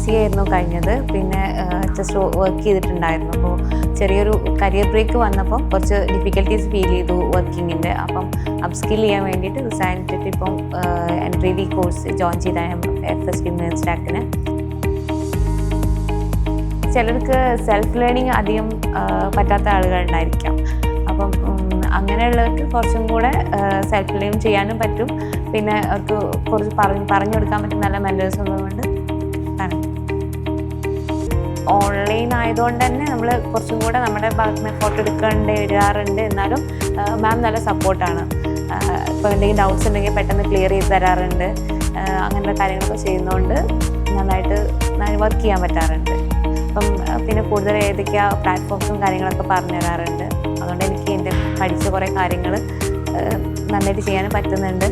MCA ആയിരുന്നു കഴിഞ്ഞത്. പിന്നെ ജസ്റ്റ് വർക്ക് ചെയ്തിട്ടുണ്ടായിരുന്നു. അപ്പോൾ ചെറിയൊരു കരിയർ ബ്രേക്ക് വന്നപ്പം കുറച്ച് ഡിഫിക്കൽട്ടീസ് ഫീൽ ചെയ്തു വർക്കിങ്ങിൻ്റെ. അപ്പം അപ്സ്കിൽ ചെയ്യാൻ വേണ്ടിയിട്ട് റിസൈൻ ചെയ്തിട്ട് ഇപ്പം MBA കോഴ്സ് ജോയിൻ ചെയ്താൽ FSP മെയിൻ സ്റ്റാക്കിന്. ചിലർക്ക് സെൽഫ് ലേണിംഗ് അധികം പറ്റാത്ത ആളുകളുണ്ടായിരിക്കാം. അപ്പം അങ്ങനെയുള്ളവർക്ക് കുറച്ചും കൂടെ സെൽഫ് ലേൺ ചെയ്യാനും പറ്റും. പിന്നെ അവർക്ക് കുറച്ച് പറഞ്ഞു കൊടുക്കാൻ പറ്റും നല്ല മെൻറ്റേഴ്സ് ഉള്ളതുകൊണ്ട് ആണ്. ഓൺലൈൻ ആയതുകൊണ്ട് തന്നെ നമ്മൾ കുറച്ചും കൂടെ നമ്മുടെ ഭാഗത്ത് നിന്ന് എഫോർട്ട് എടുക്കേണ്ടി വരാറുണ്ട്. എന്നാലും മാം നല്ല സപ്പോർട്ടാണ്. ഇപ്പോൾ എന്തെങ്കിലും ഡൗട്ട്സ് ഉണ്ടെങ്കിൽ പെട്ടെന്ന് ക്ലിയർ ചെയ്ത് തരാറുണ്ട്. അങ്ങനത്തെ കാര്യങ്ങളൊക്കെ ചെയ്യുന്നതുകൊണ്ട് നന്നായിട്ട് വർക്ക് ചെയ്യാൻ പറ്റാറുണ്ട്. അപ്പം പിന്നെ കൂടുതൽ ഏതൊക്കെയാ പ്ലാറ്റ്ഫോംസും കാര്യങ്ങളൊക്കെ പറഞ്ഞു തരാറുണ്ട്. അതുകൊണ്ട് എനിക്ക് എൻ്റെ പഠിച്ച കുറേ കാര്യങ്ങൾ നന്നായിട്ട് ചെയ്യാനും പറ്റുന്നുണ്ട്.